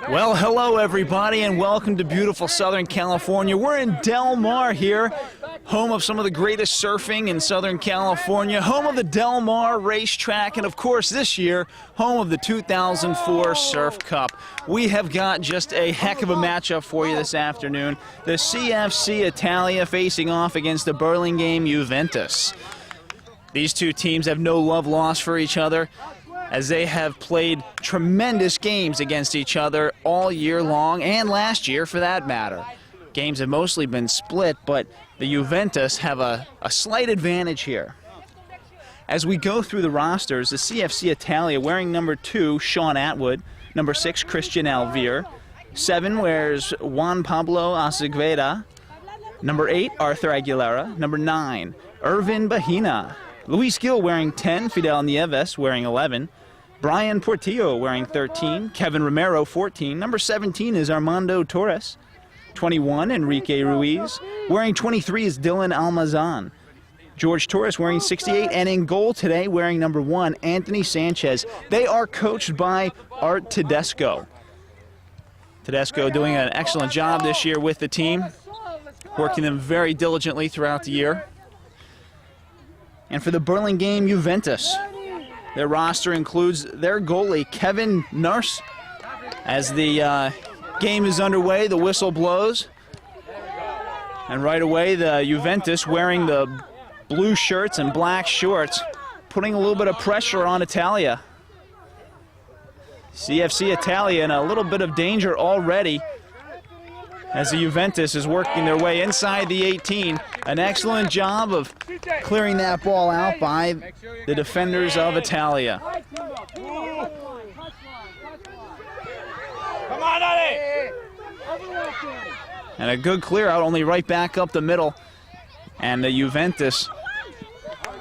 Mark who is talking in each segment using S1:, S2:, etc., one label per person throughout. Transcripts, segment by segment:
S1: Well, hello everybody, and welcome to beautiful Southern California. We're in Del Mar here, home of some of the greatest surfing in Southern California, home of the Del Mar racetrack, and of course this year, home of the 2004 Surf Cup. We have got just a heck of a matchup for you this afternoon. The CFC Italia facing off against the Burlingame Juventus. These two teams have no love lost for each other, as they have played tremendous games against each other all year long, and last year for that matter. Games have mostly been split, but the Juventus have a slight advantage here. As we go through the rosters, the CFC Italia wearing number 2, Sean Atwood, number 6, Christian Alvear, 7 wears Juan Pablo Acevedo, number 8, Arthur Aguilera, number 9, Irvin Bahina, Luis Gil wearing 10, Fidel Nieves wearing 11, Brian Portillo wearing 13, Kevin Romero 14, number 17 is Armando Torres, 21 Enrique Ruiz, wearing 23 is Dylan Almazan, George Torres wearing 68, and in goal today wearing number 1, Anthony Sanchez. They are coached by Art Tedesco. Tedesco doing an excellent job this year with the team, working them very diligently throughout the year. And for the Burlingame Juventus, their roster includes their goalie, Kevin Nurse. As the game is underway, the whistle blows. And right away, the Juventus wearing the blue shirts and black shorts, putting a little bit of pressure on Italia. CFC Italia in a little bit of danger already, as the Juventus is working their way inside the 18. An excellent job of clearing that ball out by the defenders of Italia. And a good clear out, only right back up the middle. And the Juventus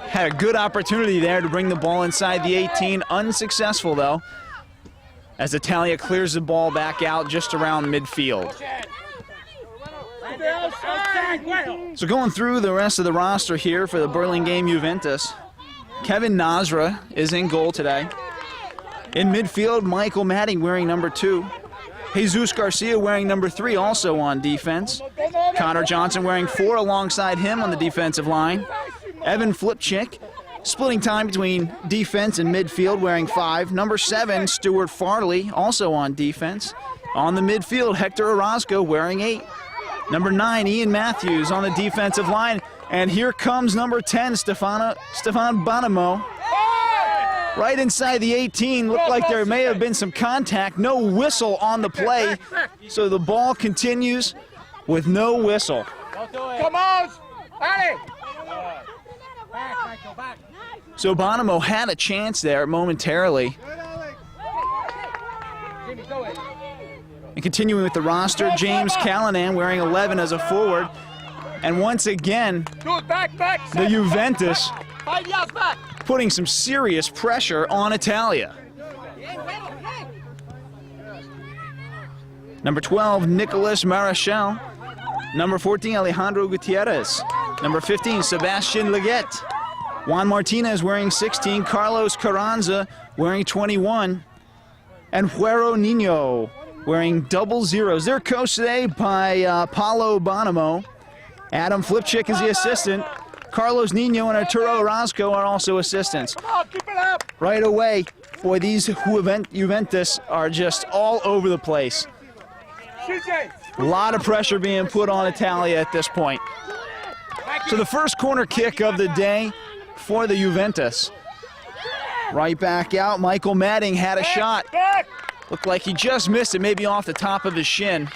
S1: had a good opportunity there to bring the ball inside the 18. Unsuccessful though, as Italia clears the ball back out just around midfield. So going through the rest of the roster here for the Burlingame Juventus, Kevin Nasra is in goal today. In midfield, Michael Matting wearing number 2. Jesus Garcia wearing number 3 also on defense. Connor Johnson wearing 4 alongside him on the defensive line. Evan Flipchick splitting time between defense and midfield wearing 5. Number 7, Stuart Farley also on defense. On the midfield, Hector Orozco wearing 8. Number 9, Ian Matthews on the defensive line. And here comes number 10, Stefan Bonamo. Right inside the 18, looked like there may have been some contact. No whistle on the play, so the ball continues with no whistle.
S2: Come on!
S1: So Bonamo had a chance there momentarily. And continuing with the roster, James Callanan wearing 11 as a forward. And once again, the Juventus putting some serious pressure on Italia. Number 12, Nicolas Marechal. Number 14, Alejandro Gutierrez. Number 15, Sebastian Leggett. Juan Martinez wearing 16. Carlos Carranza wearing 21. And Juero Nino wearing 00. They're coached today by Paulo Bonamo. Adam Flipchick is the assistant. Carlos Nino and Arturo Orozco are also assistants. Right away, boy, these Juventus are just all over the place. A lot of pressure being put on Italia at this point. So the first corner kick of the day for the Juventus. Right back out, Michael Madding had a shot. Looked like he just missed it, maybe off the top of his shin.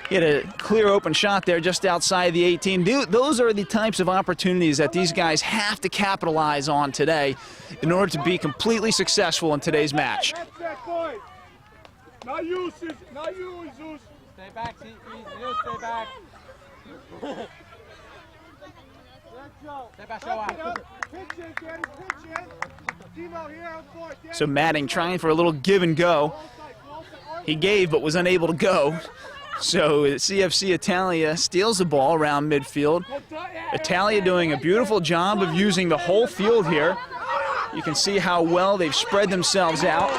S1: He had a clear open shot there just outside the 18. Those are the types of opportunities that these guys have to capitalize on today in order to be completely successful in today's match.
S2: Not you, Jesus. Stay back, you stay back.
S1: So Madding trying for a little give and go. He gave but was unable to go. So CFC Italia steals the ball around midfield. Italia doing a beautiful job of using the whole field here. You can see how well they've spread themselves out.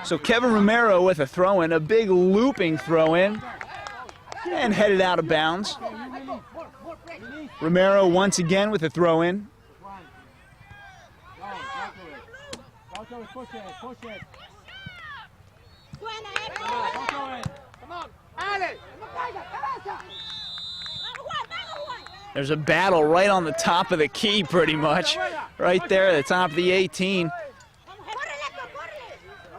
S1: So Kevin Romero with a throw-in, a big looping throw-in, and headed out of bounds. Romero once again with a throw-in. There's a battle right on the top of the key pretty much. Right there at the top of the 18.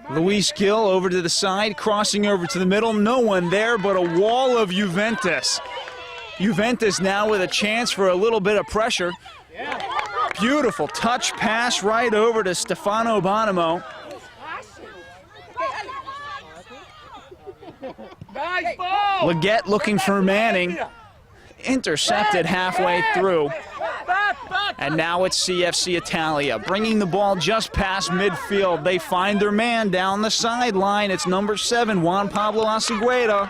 S1: Luis Gil over to the side, crossing over to the middle. No one there but a wall of Juventus. Juventus now with a chance for a little bit of pressure. Beautiful touch pass right over to Stefano Bonamo. Leggett looking for Manning. Intercepted halfway through. And now it's CFC Italia bringing the ball just past midfield. They find their man down the sideline. It's number 7, Juan Pablo Acegueda.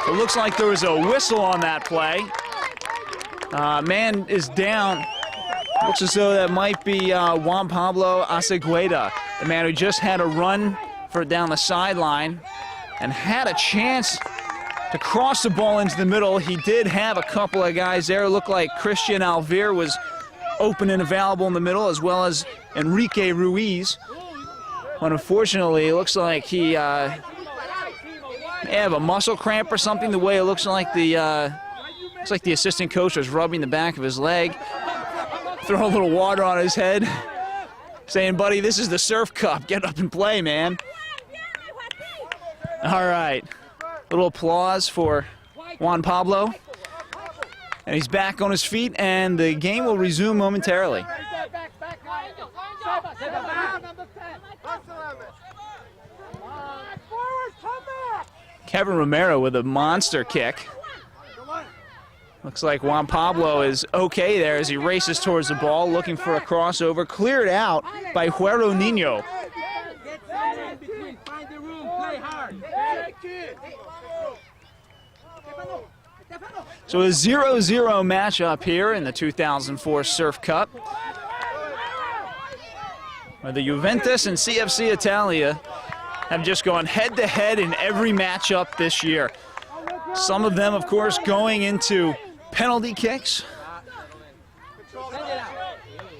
S1: It looks like there was a whistle on that play. Man is down. Looks as though that might be Juan Pablo Acegueda, the man who just had a run for down the sideline and had a chance to cross the ball into the middle. He did have a couple of guys there. It looked like Christian Alvear was open and available in the middle, as well as Enrique Ruiz. But unfortunately, it looks like he may have a muscle cramp or something. The way it looks like the assistant coach was rubbing the back of his leg, throwing a little water on his head, saying, "Buddy, this is the Surf Cup. Get up and play, man." All right, little applause for Juan Pablo, and he's back on his feet, and the game will resume momentarily. Kevin Romero with a monster kick. Looks like Juan Pablo is okay there as he races towards the ball, looking for a crossover, cleared out by Juero Nino. So a 0-0 matchup here in the 2004 Surf Cup, where the Juventus and CFC Italia have just gone head-to-head in every matchup this year. Some of them, of course, going into penalty kicks.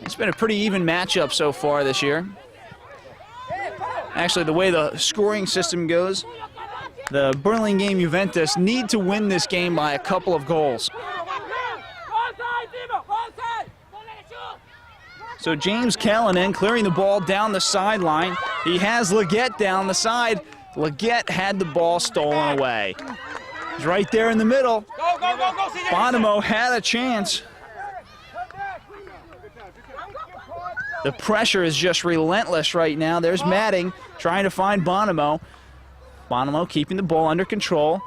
S1: It's been a pretty even matchup so far this year. Actually, the way the scoring system goes, the Burlingame Juventus need to win this game by a couple of goals. So James Callanan clearing the ball down the sideline. He has Leggett down the side. Leggett had the ball stolen away. He's right there in the middle. Bonamo had a chance. The pressure is just relentless right now. There's Madding trying to find Bonamo. Bonamo keeping the ball under control.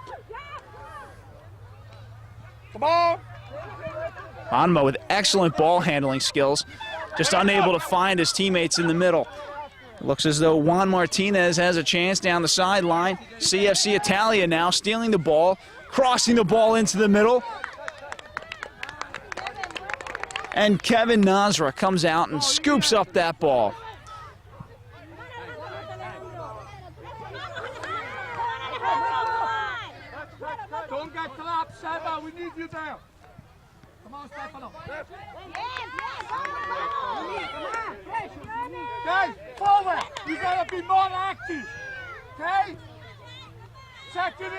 S1: Anma with excellent ball handling skills, just unable to find his teammates in the middle. Looks as though Juan Martinez has a chance down the sideline. CFC Italia now stealing the ball, crossing the ball into the middle. And Kevin Nasra comes out and scoops up that ball.
S2: Don't get collapsed, Seba. We need you there. Come on, Stefano. Okay, forward. You gotta be more active. Okay? Check it in.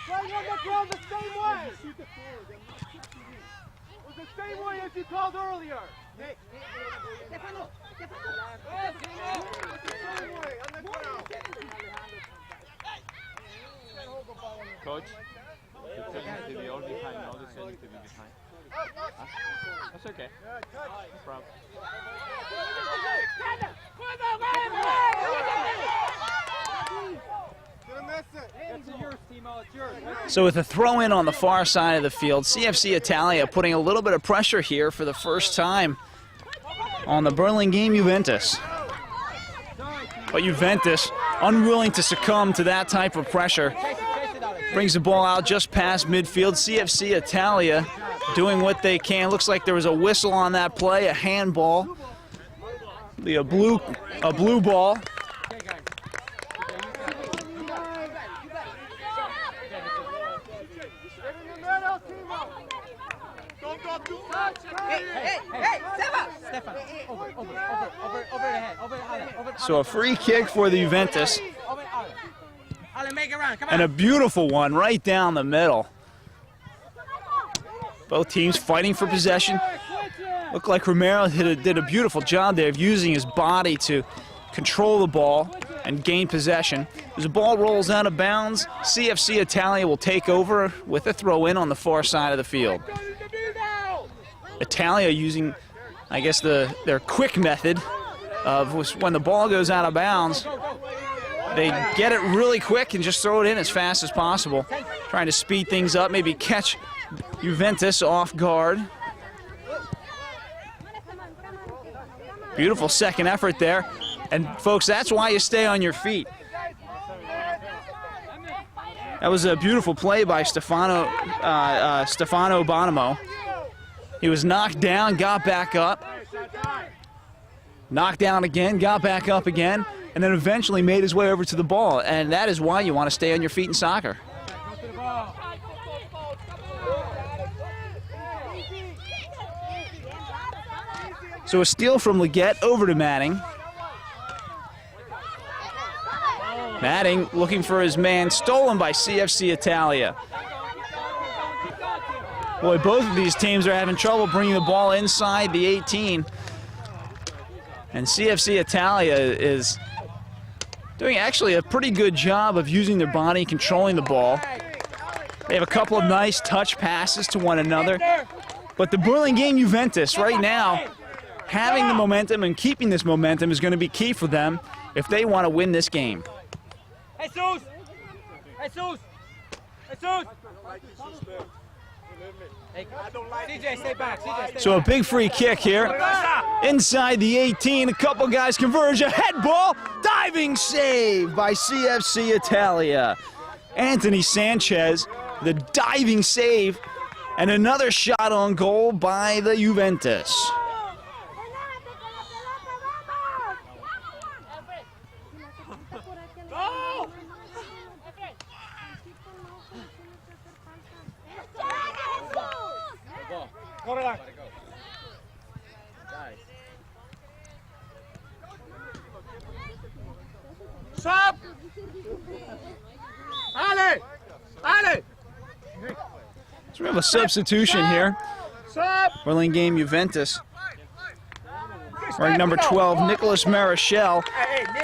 S2: Play on the ground the same way. The same way as you called earlier. Stefano.
S3: Coach, you're taking to be all behind, now they're saying to be behind. That's okay. No problem.
S1: So with a throw in on the far side of the field, CFC Italia putting a little bit of pressure here for the first time on the Burlingame Juventus. But Juventus, unwilling to succumb to that type of pressure, brings the ball out just past midfield. CFC Italia doing what they can. Looks like there was a whistle on that play, a handball. A blue ball. So a free kick for the Juventus. And a beautiful one right down the middle. Both teams fighting for possession. Looked like Romero did a beautiful job there of using his body to control the ball and gain possession. As the ball rolls out of bounds, CFC Italia will take over with a throw-in on the far side of the field. Italia using, I guess, their quick method of when the ball goes out of bounds, they get it really quick and just throw it in as fast as possible, trying to speed things up, maybe catch Juventus off guard. Beautiful second effort there. And folks, that's why you stay on your feet. That was a beautiful play by Stefano Bonamo. He was knocked down, got back up. Knocked down again, got back up again, and then eventually made his way over to the ball. And that is why you want to stay on your feet in soccer. So a steal from Leggett over to Manning. Manning looking for his man, stolen by CFC Italia. Boy, both of these teams are having trouble bringing the ball inside the 18. And CFC Italia is doing actually a pretty good job of using their body, controlling the ball. They have a couple of nice touch passes to one another. But the Burlingame Juventus right now, having the momentum and keeping this momentum is going to be key for them if they want to win this game.
S2: Jesus! Jesus! Jesus! CJ, stay back. CJ, stay
S1: So a big free kick here. Inside the 18, a couple guys converge. A head ball, diving save by CFC Italia. Anthony Sanchez, the diving save, and another shot on goal by the Juventus.
S2: Stop! Ale! Ale!
S1: So we have a substitution here.
S2: Stop!
S1: Burlingame Juventus. Wearing number 12, Nicholas Marichal,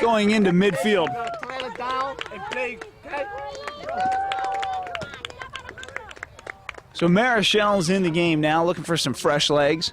S1: going into midfield.
S2: Trail it down and play. Okay?
S1: So Marichal's in the game now, looking for some fresh legs.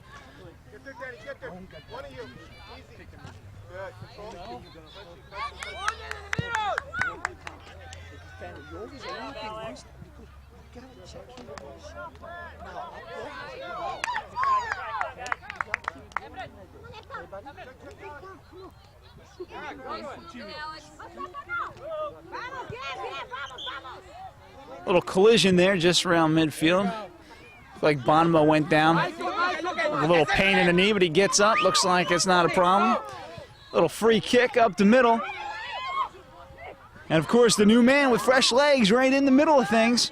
S1: Little collision there just around midfield. Looks like Bonomo went down. A little pain in the knee, but he gets up. Looks like it's not a problem. Little free kick up the middle. And of course, the new man with fresh legs right in the middle of things.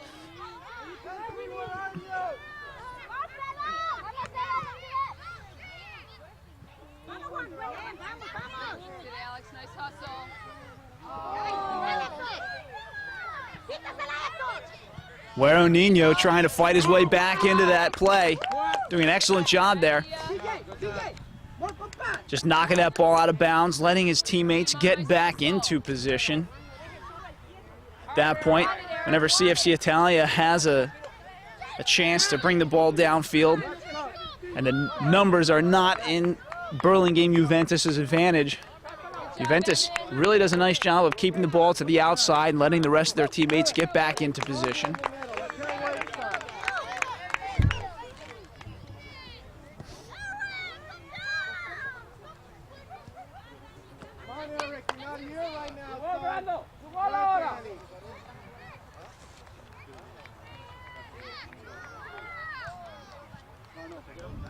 S1: Guero Nino trying to fight his way back into that play. Doing an excellent job there. Just knocking that ball out of bounds, letting his teammates get back into position. At that point, whenever CFC Italia has a chance to bring the ball downfield, and the numbers are not in Burlingame Juventus' advantage, Juventus really does a nice job of keeping the ball to the outside and letting the rest of their teammates get back into position.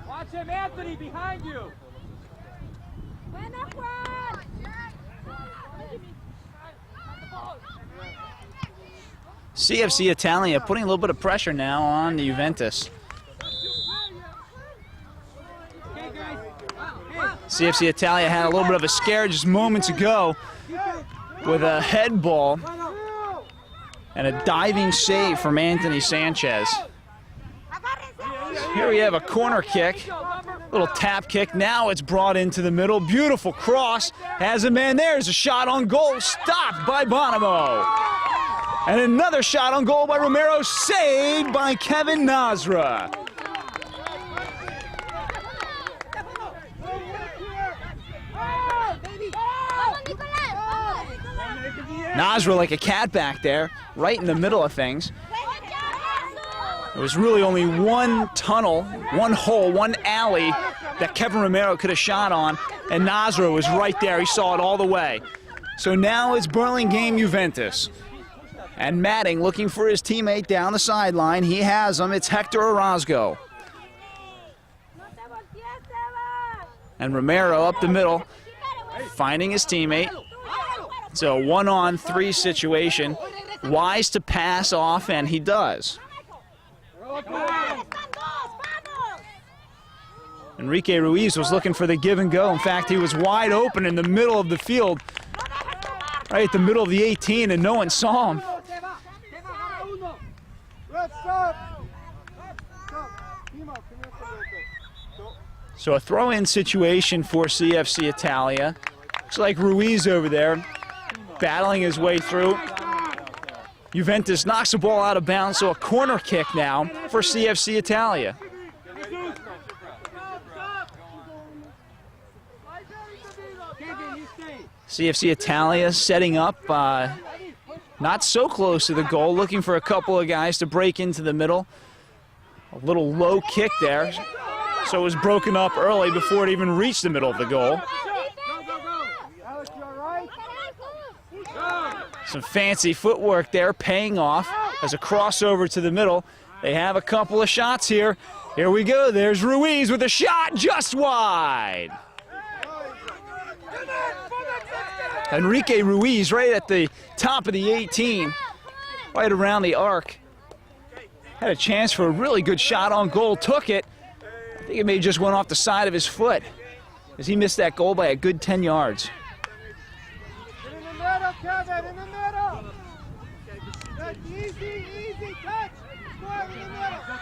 S2: Watch him, Anthony, behind you.
S1: CFC Italia putting a little bit of pressure now on the Juventus. CFC Italia had a little bit of a scare just moments ago with a head ball and a diving save from Anthony Sanchez. Here we have a corner kick, little tap kick. Now it's brought into the middle. Beautiful cross. Has a man there. There's a shot on goal. Stopped by Bonomo. And another shot on goal by Romero. Saved by Kevin Nasra. Nasra like a cat back there, right in the middle of things. There was really only one tunnel, one hole, one alley that Kevin Romero could have shot on, and Nasra was right there. He saw it all the way. So now it's Burlingame Juventus. And Matting looking for his teammate down the sideline. He has him. It's Hector Orozco. And Romero up the middle, finding his teammate. It's a 1-on-3 situation. Wise to pass off, and he does. Enrique Ruiz was looking for the give and go. In fact, he was wide open in the middle of the field, right at the middle of the 18, and no one saw him. So a throw-in situation for CFC Italia. Looks like Ruiz over there battling his way through. Juventus knocks the ball out of bounds, so a corner kick now for CFC Italia. CFC Italia setting up not so close to the goal, looking for a couple of guys to break into the middle. A little low kick there, so it was broken up early before it even reached the middle of the goal. Some fancy footwork there paying off as a crossover to the middle. They have a couple of shots here. Here we go. There's Ruiz with a shot just wide. Enrique Ruiz right at the top of the 18, right around the arc. Had a chance for a really good shot on goal, took it. I think it may just went off the side of his foot as he missed that goal by a good 10 yards.
S2: In the middle, Kevin, in the middle. That's easy, easy touch. Score in the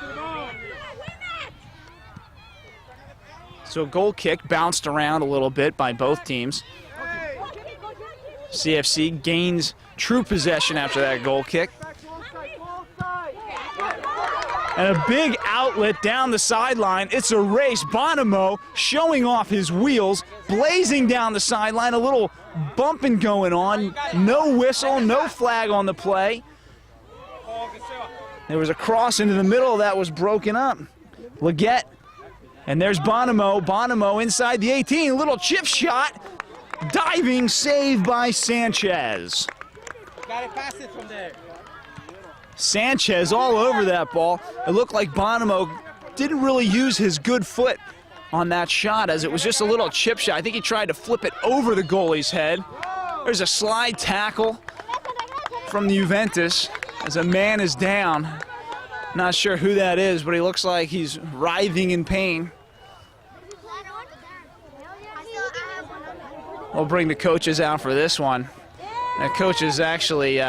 S2: middle.
S1: So goal kick bounced around a little bit by both teams. CFC gains true possession after that goal kick. And a big outlet down the sideline. It's a race. Bonomo showing off his wheels, blazing down the sideline. A little bumping going on. No whistle, no flag on the play. There was a cross into the middle that was broken up. Leggett, and there's Bonomo. Bonomo inside the 18, little chip shot. Diving save by Sanchez.
S4: Gotta pass it from there.
S1: Sanchez all over that ball. It looked like Bonomo didn't really use his good foot on that shot, as it was just a little chip shot. I think he tried to flip it over the goalie's head. There's a slide tackle from the Juventus as a man is down. Not sure who that is, but he looks like he's writhing in pain. We'll bring the coaches out for this one. The coach is actually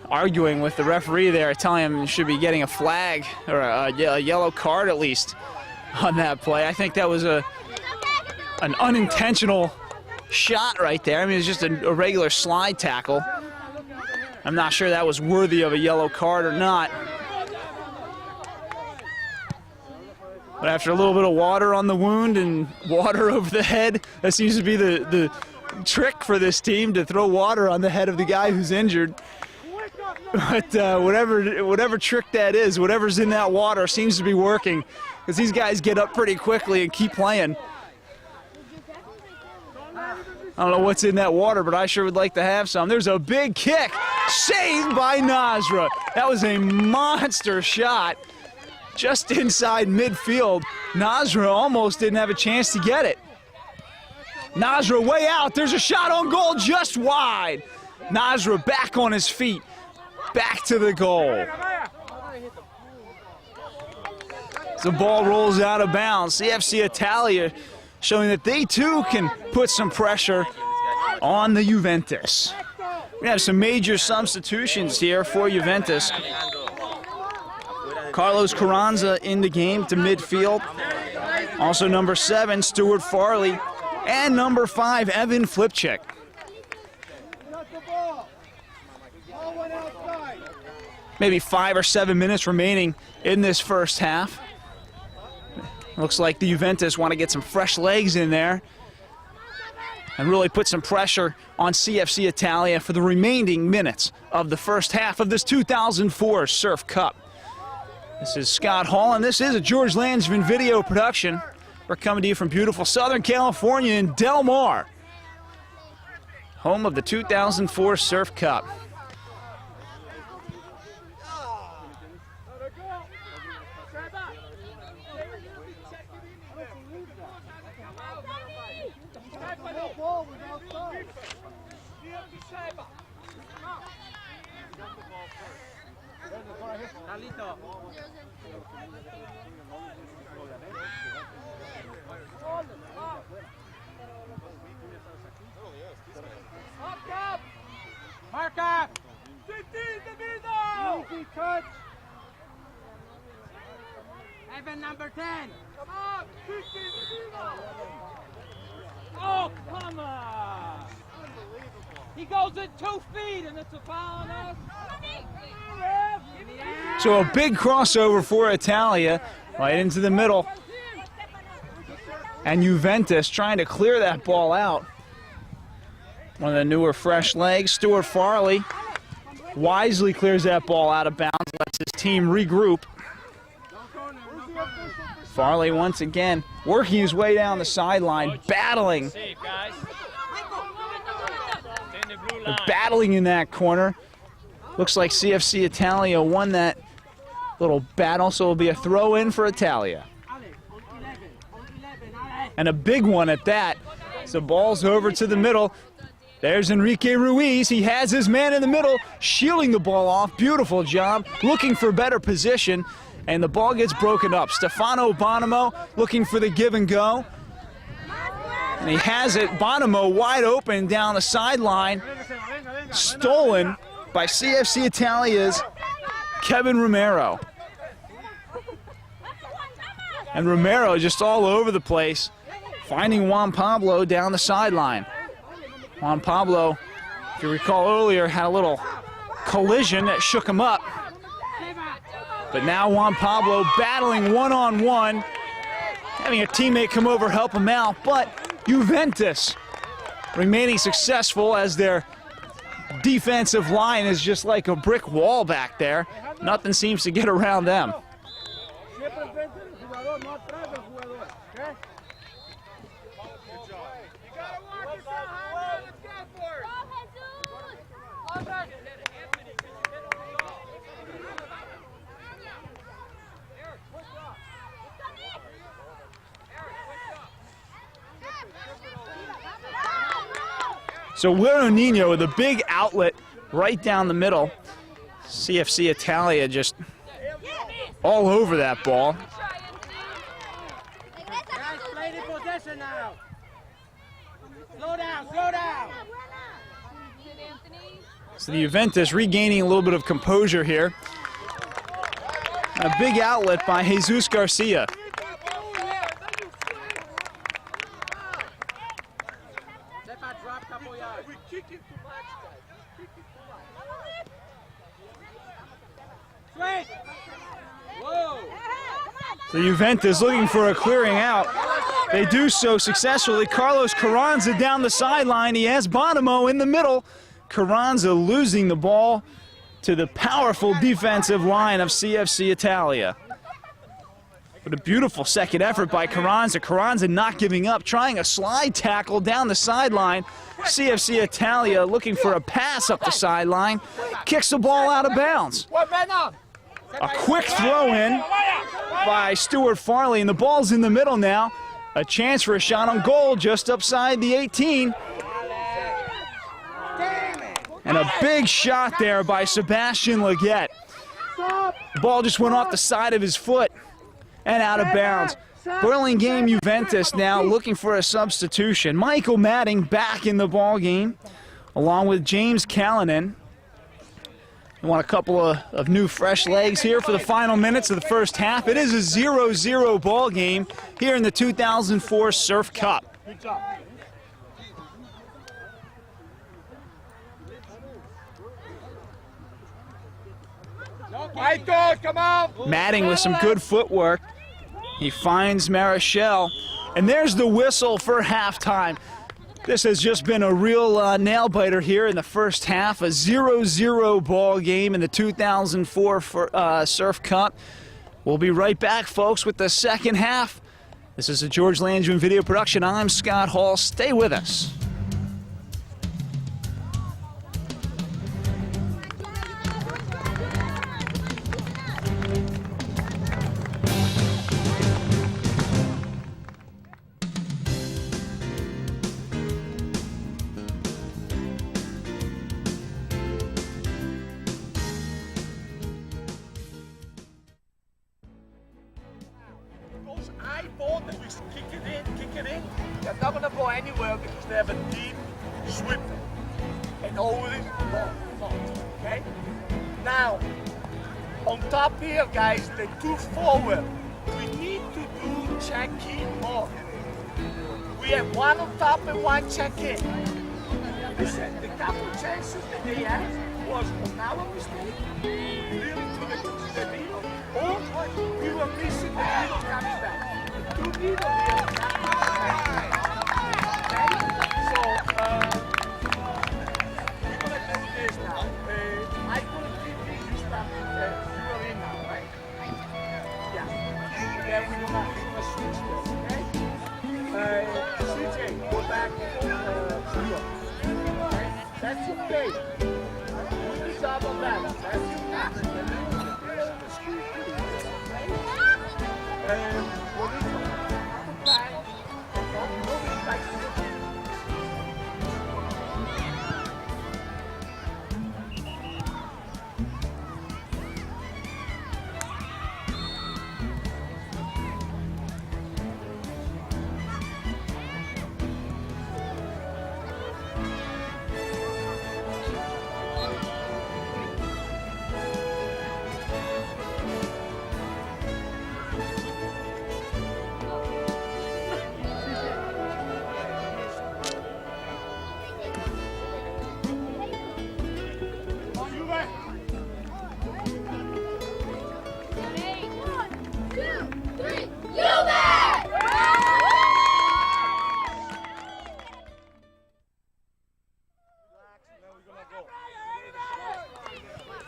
S1: arguing with the referee there, telling him he should be getting a flag or a yellow card at least on that play. I think that was an unintentional shot right there. I mean, it's just a regular slide tackle. I'm not sure that was worthy of a yellow card or not. But after a little bit of water on the wound and water over the head, that seems to be the trick for this team, to throw water on the head of the guy who's injured. But whatever trick that is, whatever's in that water seems to be working, because these guys get up pretty quickly and keep playing. I don't know what's in that water, but I sure would like to have some. There's a big kick, saved by Nasra. That was a monster shot just inside midfield. Nasra almost didn't have a chance to get it. Nasra way out. There's a shot on goal just wide. Nasra back on his feet, back to the goal. The ball rolls out of bounds. CFC Italia showing that they too can put some pressure on the Juventus. We have some major substitutions here for Juventus. Carlos Carranza in the game to midfield. Also number 7, Stuart Farley. And number 5, Evan Flipchick. Maybe 5 or 7 minutes remaining in this first half. Looks like the Juventus want to get some fresh legs in there and really put some pressure on CFC Italia for the remaining minutes of the first half of this 2004 Surf Cup. This is Scott Hall, and this is a George Lansman video production. We're coming to you from beautiful Southern California in Del Mar, home of the 2004 Surf Cup.
S4: Mark up!
S2: Easy touch.
S4: Evan, number 10.
S2: Come on.
S4: Oh, come on! He goes in 2 feet and it's a foul on us.
S1: So a big crossover for Italia, right into the middle. And Juventus trying to clear that ball out. One of the newer fresh legs, Stuart Farley, wisely clears that ball out of bounds, lets his team regroup. Farley once again working his way down the sideline, battling. They're battling in that corner. Looks like CFC Italia won that little battle, so it'll be a throw in for Italia. And a big one at that. So ball's over to the middle. There's Enrique Ruiz. He has his man in the middle, shielding the ball off. Beautiful job, looking for better position. And the ball gets broken up. Stefano Bonomo looking for the give and go. And he has it. Bonomo wide open down the sideline. Stolen by CFC Italia's Kevin Romero. And Romero just all over the place, finding Juan Pablo down the sideline. Juan Pablo, if you recall earlier, had a little collision that shook him up. But now Juan Pablo battling one-on-one, having a teammate come over help him out. But Juventus remaining successful as their defensive line is just like a brick wall back there. nothing seems to get around them.
S2: Siempre enfrente del jugador, no atrás del jugador. Okay?
S1: So Guero Nino with a big outlet right down the middle. CFC Italia just all over that ball.
S2: Guys, play the possession now. Slow down, slow down.
S1: So the Juventus regaining a little bit of composure here. A big outlet by Jesus Garcia. The Juventus looking for a clearing out. They do so successfully. Carlos Carranza down the sideline. He has Bonomo in the middle. Carranza losing the ball to the powerful defensive line of CFC Italia. But a beautiful second effort by Carranza. Carranza not giving up, trying a slide tackle down the sideline. CFC Italia looking for a pass up the sideline. Kicks the ball out of bounds. A quick throw in by Stuart Farley, and the ball's in the middle now. A chance for a shot on goal just upside the 18. And a big shot there by Sebastian Leggett. The ball just went off the side of his foot and out of bounds. Burlingame Juventus now looking for a substitution. Michael Matting back in the ball game, along with James Callanan. We want a couple of new fresh legs here for the final minutes of the first half. It is a 0-0 ball game here in the 2004 Surf Cup.
S2: Good job. Michael, come on!
S1: Matting with some good footwork. He finds Marichal, and there's the whistle for halftime. This has just been a real nail-biter here in the first half, a 0-0 ball game in the 2004 Surf Cup. We'll be right back, folks, with the second half. This is a George Landry video production. I'm Scott Hall. Stay with us.
S2: I thought that we kick it in. They're not going to go anywhere because they have a deep sweep. And always not. Okay? Now, on top here, guys, the two forward. We need to do check-in more. We have one on top and one check-in. Listen, the couple chances that they had was on our mistake, really to the middle, or we were missing the middle coming back. The two middle here are coming back. Okay? So, we're going to do this now. I'm going to keep you start. You are in now, right? Yeah. Then we're going to switch this, okay? CJ, go back to zero. Okay? That's okay. Good job on that. That's your pass. And what is it? Back. Moving back to the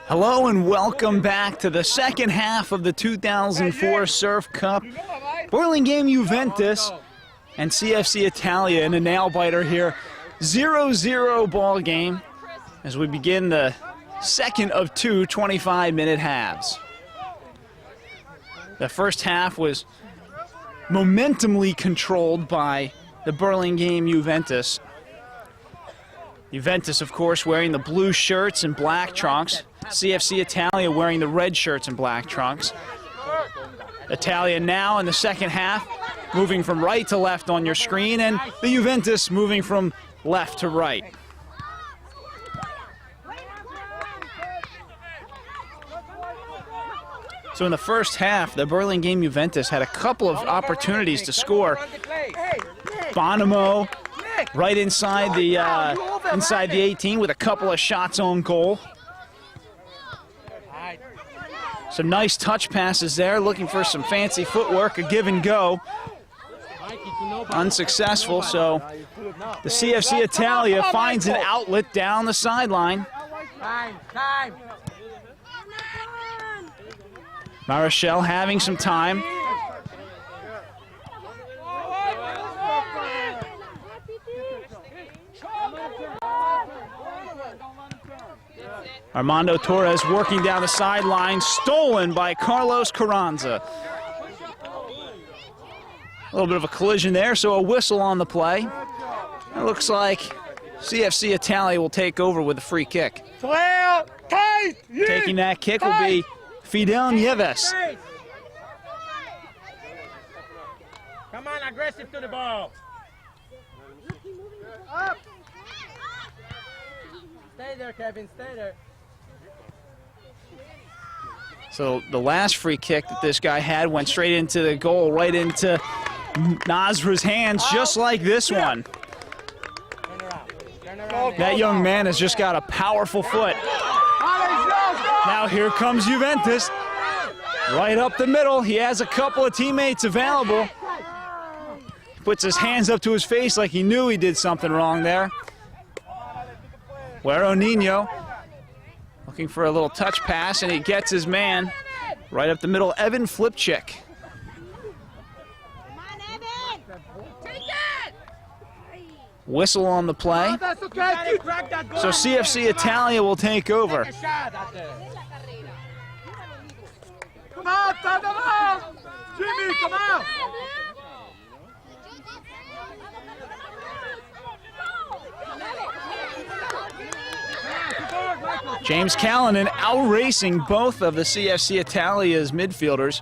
S1: Hello and welcome back to the second half of the 2004 Surf Cup. Burlingame Juventus and CFC Italia in a nail-biter here. 0-0 ball game as we begin the second of two 25-minute halves. The first half was momentumly controlled by the Burlingame Juventus. Juventus, of course, wearing the blue shirts and black trunks. CFC Italia wearing the red shirts and black trunks. Italia now in the second half, moving from right to left on your screen, and the Juventus moving from left to right. So in the first half, the Burlingame Juventus had a couple of opportunities to score. Bonomo right inside the 18 with a couple of shots on goal. Some nice touch passes there, looking for some fancy footwork, a give and go. Unsuccessful, so the CFC Italia finds an outlet down the sideline. Marichal having some time. Armando Torres working down the sideline, stolen by Carlos Carranza. A little bit of a collision there, so a whistle on the play. It looks like CFC Italia will take over with a free kick. Taking that kick will be Fidel Nieves.
S4: Come on, aggressive to the ball. Stay there, Kevin, stay there.
S1: So the last free kick that this guy had went straight into the goal, right into Nasra's hands, just like this one. That young man has just got a powerful foot. Now here comes Juventus. Right up the middle. He has a couple of teammates available. Puts his hands up to his face like he knew he did something wrong there. Guero Nino looking for a little touch pass, and he gets his man right up the middle, Evan Flipchick. Whistle on the play. So CFC Italia will take over.
S2: Come on, Jimmy, come on!
S1: James Callanan out-racing both of the CFC Italia's midfielders.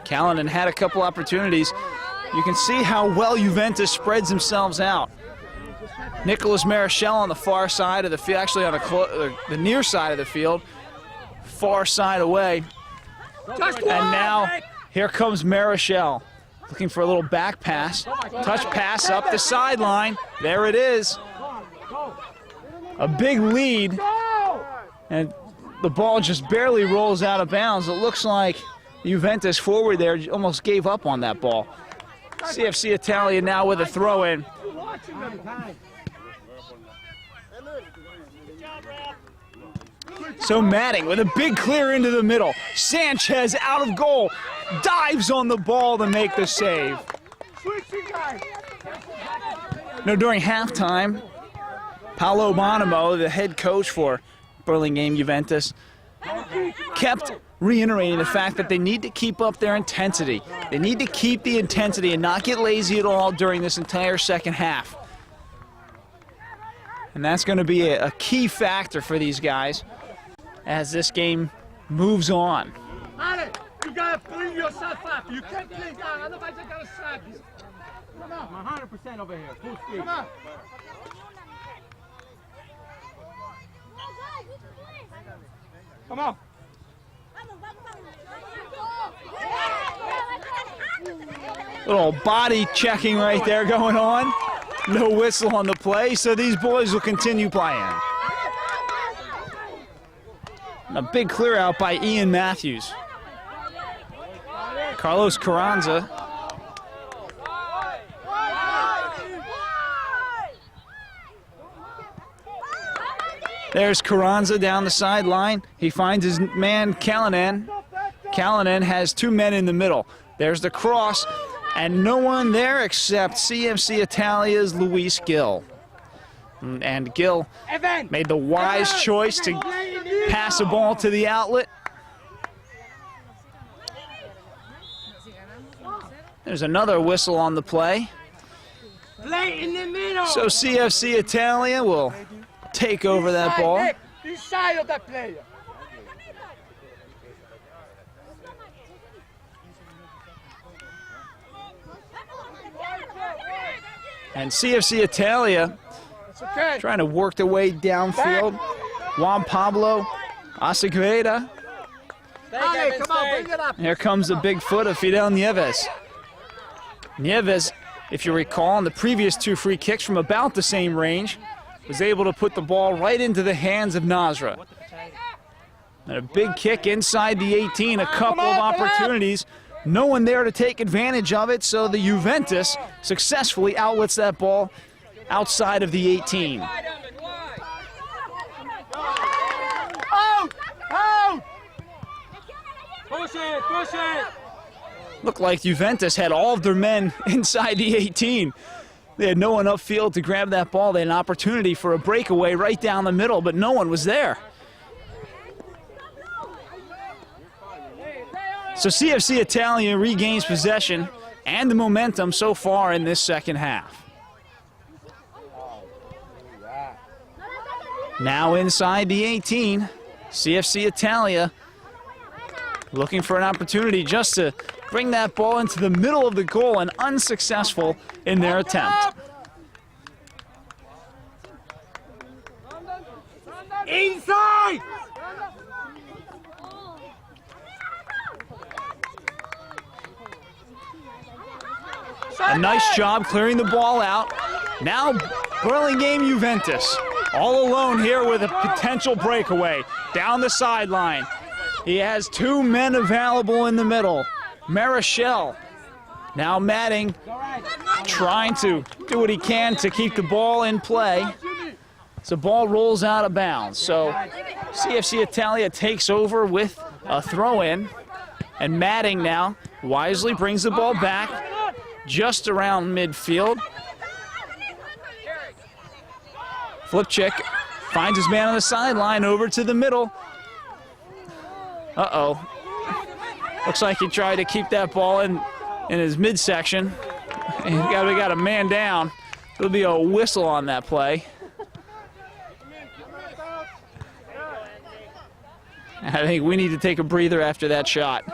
S1: Callanan had a couple opportunities. You can see how well Juventus spreads themselves out. Nicolas Marichal on the far side of the field, actually on the near side of the field, far side away. And now here comes Marichal, looking for a little back pass. Touch pass up the sideline. There it is. A big lead, and the ball just barely rolls out of bounds. It looks like Juventus forward there almost gave up on that ball. CFC Italia now with a throw-in. So Matting with a big clear into the middle. Sanchez out of goal, dives on the ball to make the save. No, during halftime, Paolo Bonomo, the head coach for Burlingame Juventus, kept reiterating the fact that they need to keep up their intensity. They need to keep the intensity and not get lazy at all during this entire second half. And that's going to be a key factor for these guys as this game moves on.
S2: You gotta bring yourself up. You can't play down, otherwise they're gonna slap you. Come on,
S4: 100% over here, full speed.
S2: come on. Come on.
S1: Little body checking right there going on. No whistle on the play, so these boys will continue playing. A big clear out by Ian Matthews. Carlos Carranza. There's Carranza down the sideline. He finds his man Callanan. Callanan has two men in the middle. There's the cross, and no one there except CFC Italia's Luis Gil. And Gil made the wise choice to pass a ball to the outlet. There's another whistle on the play. So CFC Italia will take over that ball.
S2: Inside of that player.
S1: And CFC Italia trying to work their way downfield. Juan Pablo Acegueda.
S2: Come on, bring it up.
S1: Here comes the big foot of Fidel Nieves. Nieves, if you recall, on the previous two free kicks from about the same range, was able to put the ball right into the hands of Nasra. And a big kick inside the 18, a couple of opportunities. No one there to take advantage of it, so the Juventus successfully outlets that ball outside of the 18.
S4: Push it, push it.
S1: Looked like Juventus had all of their men inside the 18. They had no one upfield to grab that ball. They had an opportunity for a breakaway right down the middle, but no one was there. So CFC Italia regains possession and the momentum so far in this second half. Now inside the 18, CFC Italia looking for an opportunity just to bring that ball into the middle of the goal and unsuccessful in their attempt.
S2: Inside!
S1: A nice job clearing the ball out. Now Burlingame Juventus all alone here with a potential breakaway down the sideline. He has two men available in the middle. Marichal, now Matting, trying to do what he can to keep the ball in play. So the ball rolls out of bounds. So CFC Italia takes over with a throw-in. And Matting now wisely brings the ball back just around midfield. Flipchick finds his man on the sideline over to the middle. Uh-oh. Looks like he tried to keep that ball in his midsection. We got a man down. There'll be a whistle on that play. I think we need to take a breather after that shot.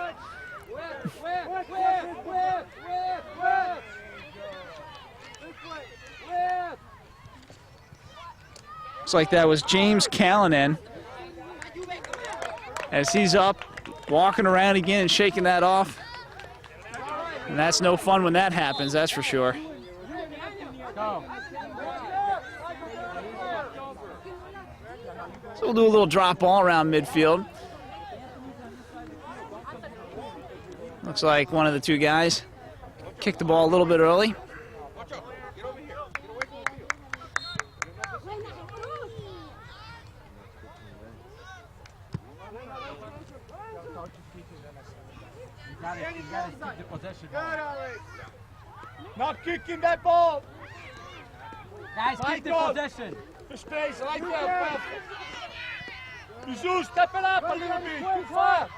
S1: Looks like that was James Callanan as he's up, walking around again and shaking that off. And that's no fun when that happens, that's for sure. So we'll do a little drop ball around midfield. Looks like one of the two guys kicked the ball a little bit early.
S2: Not kicking that ball.
S4: Guys, keep the possession.
S2: The space right there. Jesus, step it up a little bit. Too far.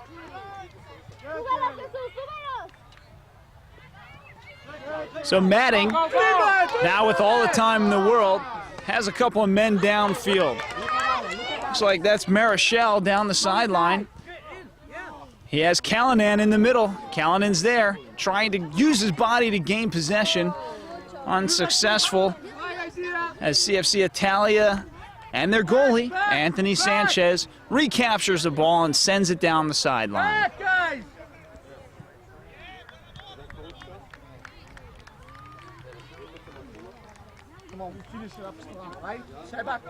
S1: So Matting, now with all the time in the world, has a couple of men downfield. Looks like that's Marichal down the sideline. He has Callanan in the middle. Callanan's there, trying to use his body to gain possession. Unsuccessful as CFC Italia and their goalie, Anthony Sanchez, recaptures the ball and sends it down the sideline.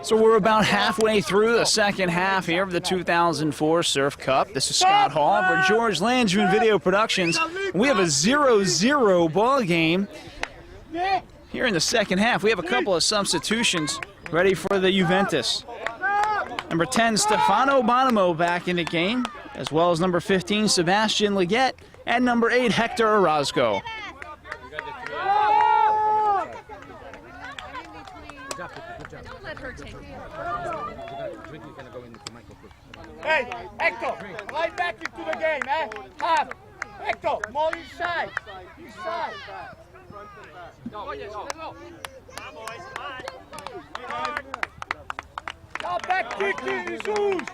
S1: So we're about halfway through the second half here of the 2004 Surf Cup. This is Scott Hall for George Langevin Video Productions. We have a 0-0 ball game here in the second half. We have a couple of substitutions ready for the Juventus. Number 10, Stefano Bonomo back in the game, as well as number 15, Sebastian Leggett, and number 8, Hector Orozco.
S5: Don't let her take it.
S2: Hey, Hector, right back into the game, eh? Half. Hector, more inside. Inside. Now back quickly, Jesus.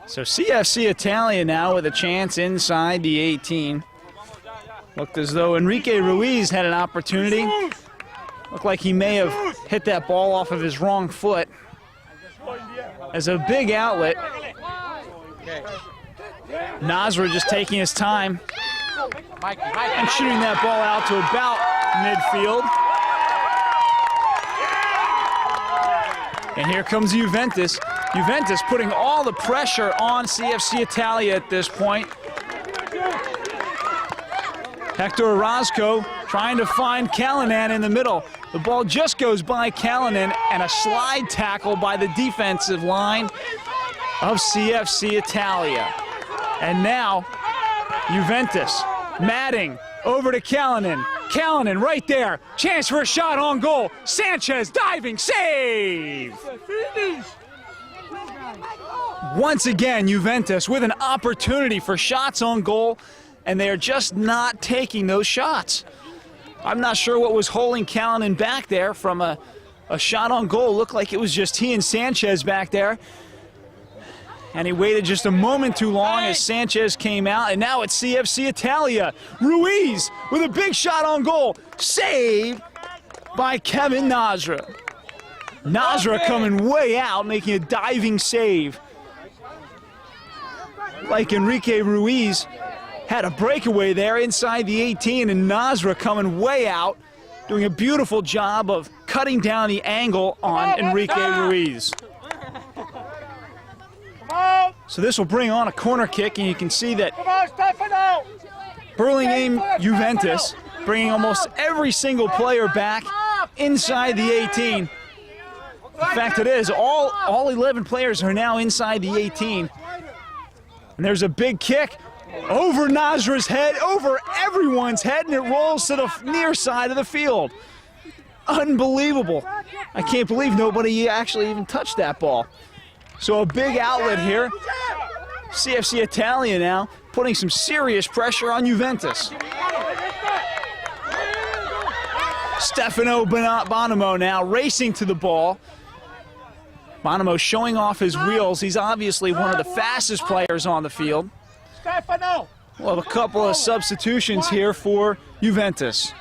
S1: So CFC Italia now with a chance inside the 18. Looked as though Enrique Ruiz had an opportunity. Looked like he may have hit that ball off of his wrong foot. As a big outlet. Nasra just taking his time and shooting that ball out to about midfield. And here comes Juventus. Juventus putting all the pressure on CFC Italia at this point. Hector Orozco trying to find Callanan in the middle. The ball just goes by Callanan, and a slide tackle by the defensive line of CFC Italia. And now, Juventus, Madding, over to Callanan. Callanan right there, chance for a shot on goal. Sanchez diving, save! Once again, Juventus with an opportunity for shots on goal, and they are just not taking those shots. I'm not sure what was holding Callanan back there from a shot on goal. Looked like it was just he and Sanchez back there. And he waited just a moment too long as Sanchez came out, and now it's CFC Italia. Ruiz with a big shot on goal. Saved by Kevin Nasra. Nasra coming way out, making a diving save. Like Enrique Ruiz had a breakaway there inside the 18, and Nasra coming way out, doing a beautiful job of cutting down the angle on Enrique Ruiz. So this will bring on a corner kick, and you can see that Burlingame Juventus bringing almost every single player back inside the 18. The fact it is, all 11 players are now inside the 18. And there's a big kick over Nasra's head, over everyone's head, and it rolls to the near side of the field. Unbelievable. I can't believe nobody actually even touched that ball. So a big outlet here. CFC Italia now putting some serious pressure on Juventus. Stefano Bonomo now racing to the ball. Bonomo showing off his wheels. He's obviously one of the fastest players on the field. We'll have a couple of substitutions here for Juventus.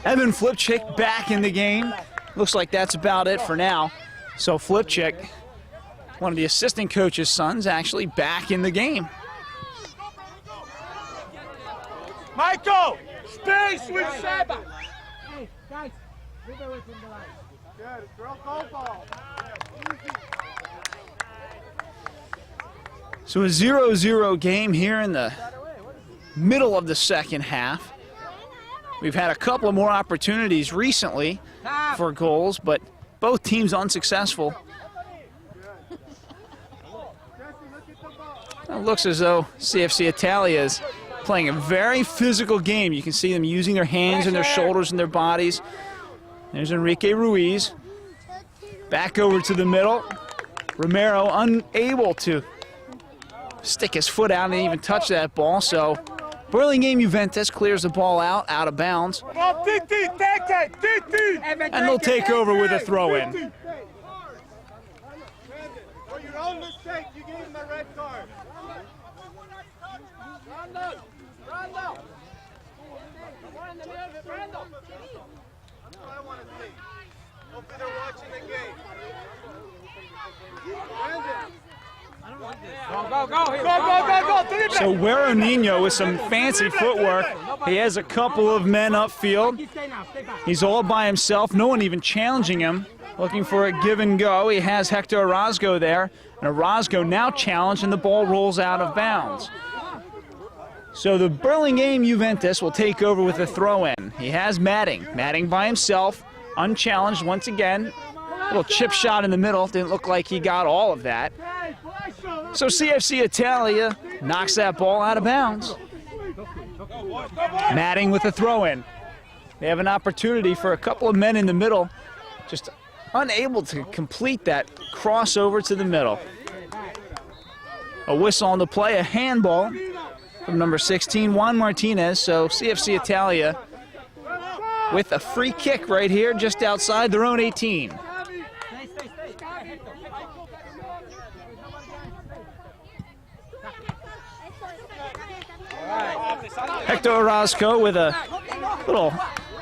S1: Evan Flipchick back in the game. Looks like that's about it for now. So Flipchick, one of the assistant coach's sons, actually back in the game.
S2: Michael, space with Seba.
S6: Hey, guys, move away from the line.
S2: Good, throw goal ball.
S1: So a 0-0 game here in the middle of the second half. We've had a couple of more opportunities recently for goals, but both teams unsuccessful. It looks as though CFC Italia is playing a very physical game. You can see them using their hands and their shoulders and their bodies. There's Enrique Ruiz. Back over to the middle. Romero unable to stick his foot out and even touch that ball. So Burlingame Juventus clears the ball out of bounds. And they'll take over with a throw-in.
S2: For your own mistake, you gave him a red card. That's what I want to see. Hopefully they're watching the game. Go.
S1: So Guerrero Nino with some fancy footwork. He has a couple of men upfield. He's all by himself, no one even challenging him. Looking for a give and go. He has Hector Orozco there. And Orozco now challenged, and the ball rolls out of bounds. So the Burlingame Juventus will take over with a throw-in. He has Madding. Madding by himself, unchallenged once again. Little chip shot in the middle. Didn't look like he got all of that. So CFC Italia knocks that ball out of bounds. Matting with a throw-in. They have an opportunity for a couple of men in the middle, just unable to complete that crossover to the middle. A whistle on the play, a handball from number 16, Juan Martinez. So CFC Italia with a free kick right here just outside their own 18. Hector Orozco with a little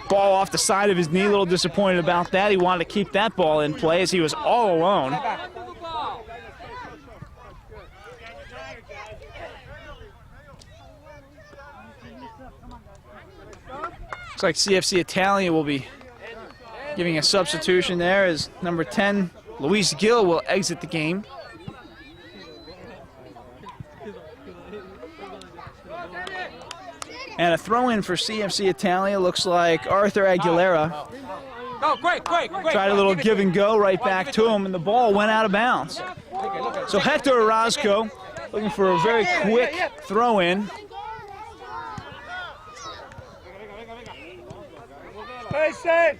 S1: ball off the side of his knee, a little disappointed about that. He wanted to keep that ball in play as he was all alone. Looks like CFC Italia will be giving a substitution there as number 10, Luis Gil, will exit the game. And a throw-in for CFC Italia. Looks like Arthur Aguilera tried a little give and go right back to him, and the ball went out of bounds. So Hector Orozco looking for a very quick throw-in.
S2: Stay safe.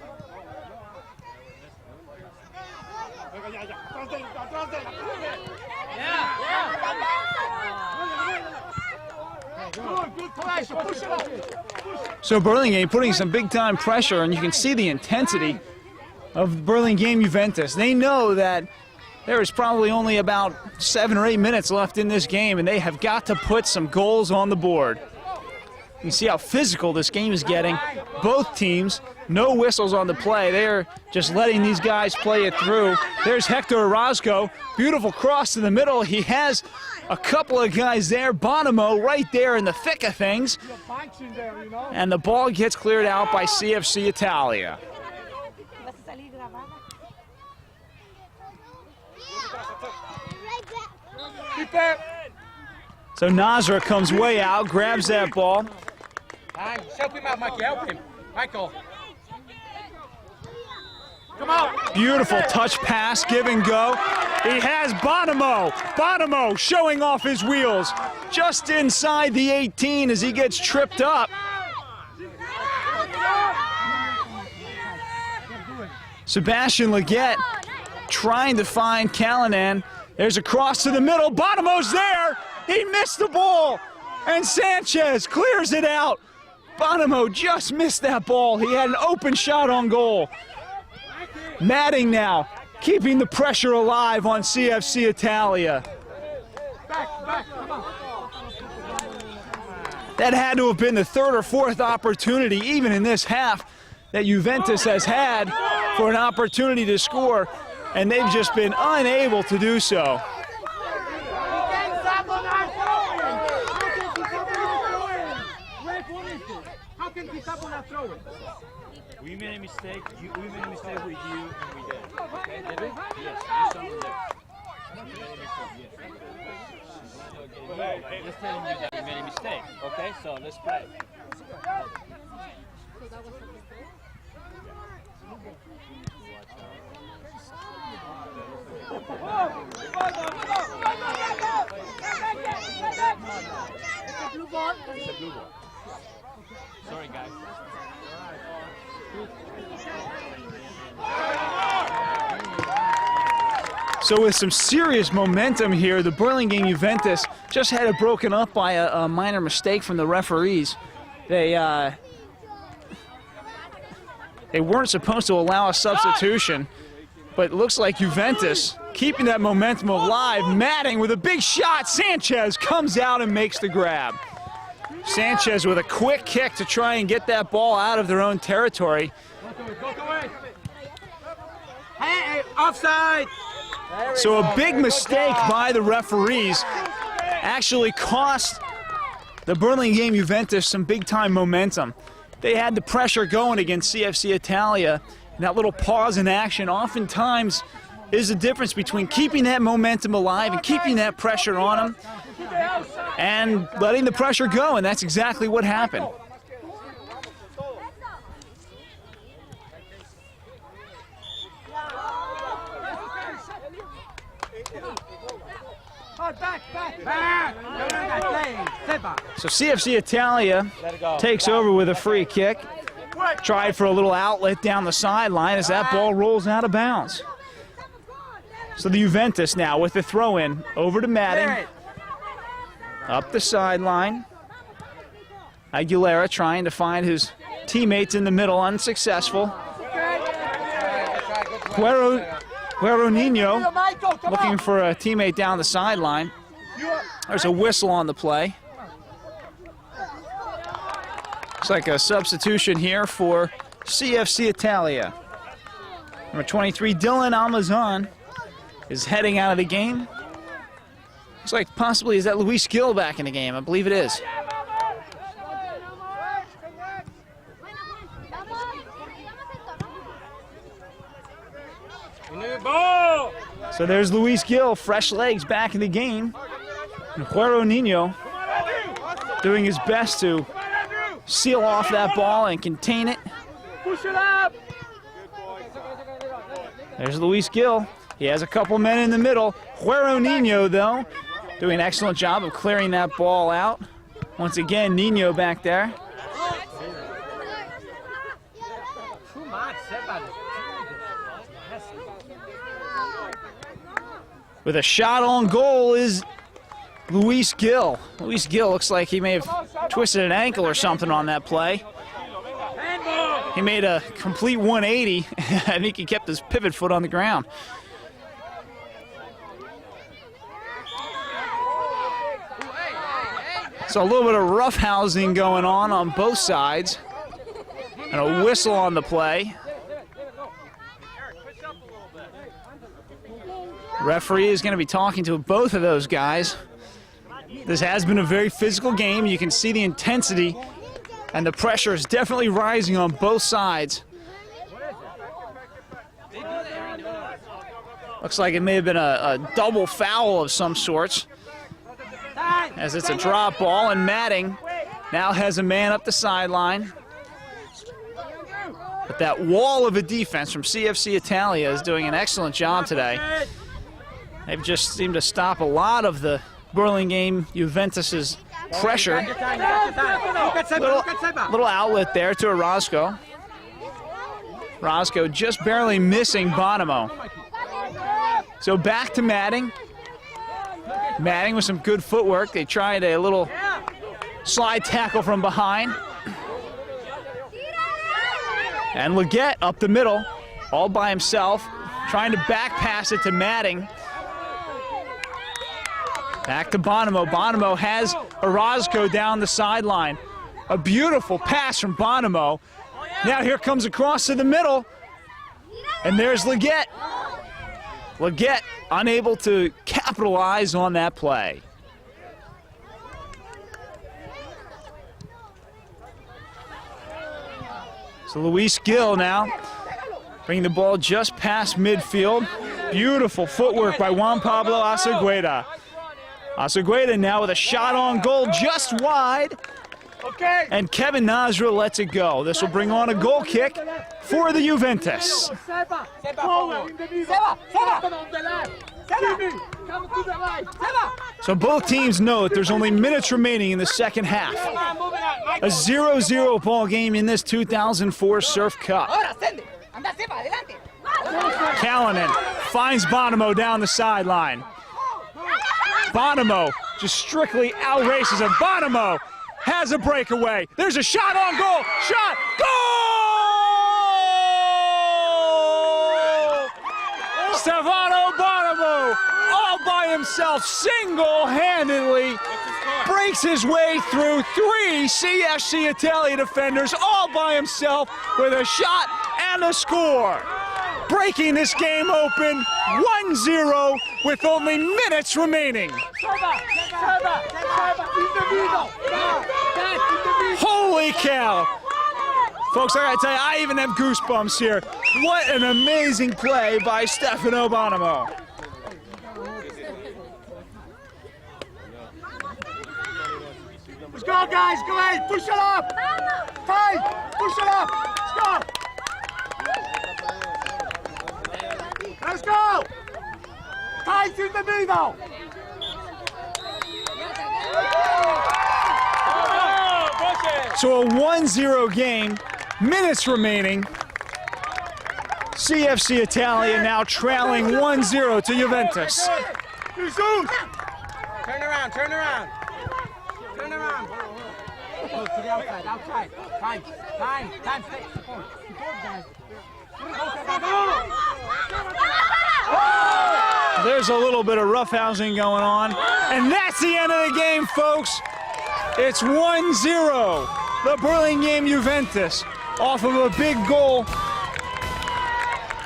S1: So Burlingame putting some big-time pressure, and you can see the intensity of Burlingame Juventus. They know that there is probably only about 7 or 8 minutes left in this game, and they have got to put some goals on the board. You can see how physical this game is getting. Both teams, no whistles on the play. They're just letting these guys play it through. There's Hector Orozco. Beautiful cross to the middle. He has a couple of guys there. Bonomo right there in the thick of things. And the ball gets cleared out by CFC Italia. So Nasra comes way out, grabs that ball.
S2: Help him out, Mikey. Help him. Michael.
S1: Beautiful touch pass, give and go. He has Bonomo. Bonomo showing off his wheels just inside the 18 as he gets tripped up. Sebastian Leggett trying to find Callanan. There's a cross to the middle. Bonomo's there. He missed the ball. And Sanchez clears it out. Bonomo just missed that ball. He had an open shot on goal. Matting now, keeping the pressure alive on CFC Italia. That had to have been the third or fourth opportunity, even in this half, that Juventus has had for an opportunity to score, and they've just been unable to do so.
S7: We made a mistake. We made a mistake with you and with them. Okay, did we? Yes. You something there. Let's tell you that we made a mistake. Okay, so let's play. It's a blue ball. Sorry, guys.
S1: So with some serious momentum here, the Burlingame Juventus just had it broken up by a minor mistake from the referees. They weren't supposed to allow a substitution, but it looks like Juventus keeping that momentum alive. Matting with a big shot. Sanchez comes out and makes the grab. Sanchez with a quick kick to try and get that ball out of their own territory.
S6: Hey, offside!
S1: So a big mistake by the referees actually cost the Burlingame Juventus some big-time momentum. They had the pressure going against CFC Italia, and that little pause in action oftentimes is the difference between keeping that momentum alive and keeping that pressure on them and letting the pressure go, and that's exactly what happened. So CFC Italia takes over with a free kick. Tried for a little outlet down the sideline as that ball rolls out of bounds. So the Juventus now with the throw-in over to Madding. Up the sideline. Aguilera trying to find his teammates in the middle, unsuccessful. Nino looking for a teammate down the sideline. There's a whistle on the play. Looks like a substitution here for CFC Italia. Number 23, Dylan Almazan, is heading out of the game. Looks like possibly is that Luis Gil back in the game? I believe it is. So there's Luis Gil, fresh legs back in the game. And Juero Nino doing his best to seal off that ball and contain it.
S2: Push it up.
S1: There's Luis Gil. He has a couple men in the middle. Juero Nino, though, doing an excellent job of clearing that ball out. Once again, Nino back there. With a shot on goal is Luis Gil. Luis Gil looks like he may have twisted an ankle or something on that play. He made a complete 180. I think he kept his pivot foot on the ground. So a little bit of roughhousing going on both sides. And a whistle on the play. Referee is going to be talking to both of those guys. This has been a very physical game. You can see the intensity and the pressure is definitely rising on both sides. Looks like it may have been a double foul of some sorts, as it's a drop ball, and Madding now has a man up the sideline. But that wall of a defense from CFC Italia is doing an excellent job today. They've just seemed to stop a lot of the Burlingame Juventus's pressure. Little outlet there to Orozco. Orozco just barely missing Bonomo. So back to Madding. Madding with some good footwork. They tried a little slide tackle from behind. And Leggett up the middle, all by himself, trying to back pass it to Madding. Back to Bonomo. Bonomo has Orozco down the sideline. A beautiful pass from Bonomo. Now here comes across to the middle. And there's Leggett. Leggett unable to capitalize on that play. So Luis Gil now bringing the ball just past midfield. Beautiful footwork by Juan Pablo Acegueda. Acegueda now with a shot on goal just wide. And Kevin Nasra lets it go. This will bring on a goal kick for the Juventus. So both teams know that there's only minutes remaining in the second half. A 0-0 ball game in this 2004 Surf Cup. Callanan finds Bonomo down the sideline. Bonomo just strictly outraces him. Bonomo has a breakaway. There's a shot on goal. Shot. Goal! Stefano Bonomo, all by himself, single-handedly breaks his way through three CFC Italia defenders, all by himself, with a shot and a score. Breaking this game open 1-0 with only minutes remaining. Holy cow. Folks, I gotta tell you, I even have goosebumps here. What an amazing play by Stefano Bonomo.
S2: Let's go, guys. Go ahead. Push it up. Tight. Push it up. Let's go. Let's go! Tight in the middle!
S1: So a 1-0 game, minutes remaining. CFC Italia now trailing 1-0 to Juventus.
S6: Turn around, turn around. Turn around. Oh, to the outside, outside. Time, stay. Support, guys.
S1: There's a little bit of roughhousing going on. And that's the end of the game, folks. It's 1-0. The Burlingame Juventus off of a big goal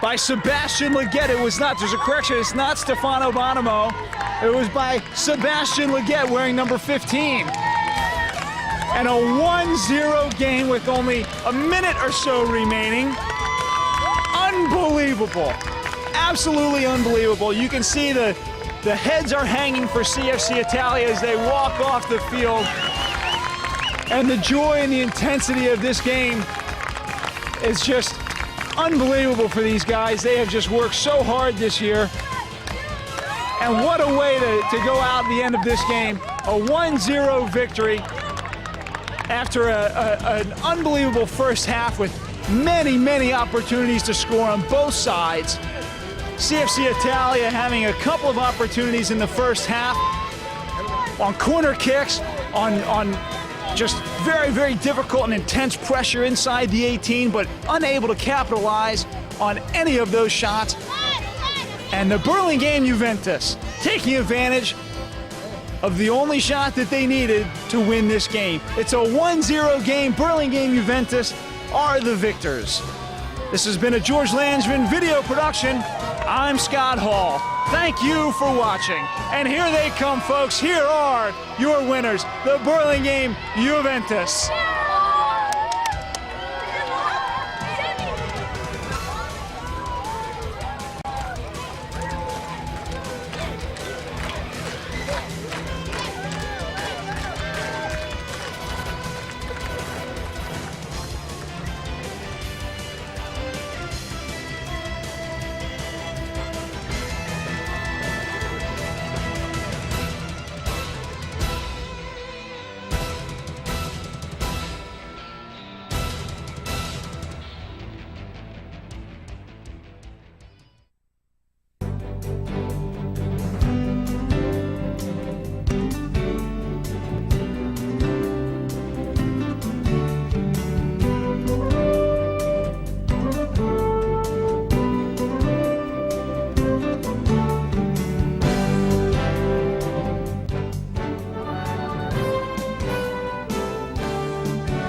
S1: by Sebastian Leggett. It was not, there's a correction, it's not Stefano Bonamo. It was by Sebastian Leggett wearing number 15. And a 1-0 game with only a minute or so remaining. Unbelievable. Absolutely unbelievable. You can see the heads are hanging for CFC Italia as they walk off the field. And the joy and the intensity of this game is just unbelievable for these guys. They have just worked so hard this year. And what a way to go out at the end of this game. A 1-0 victory after an unbelievable first half with many, many opportunities to score on both sides. CFC Italia having a couple of opportunities in the first half on corner kicks, on just very, very difficult and intense pressure inside the 18, but unable to capitalize on any of those shots. And the Burlingame Juventus taking advantage of the only shot that they needed to win this game. It's a 1-0 game. Burlingame Juventus are the victors. This has been a George Lansman video production. I'm Scott Hall. Thank you for watching. And here they come, folks. Here are your winners, the Burlingame Juventus.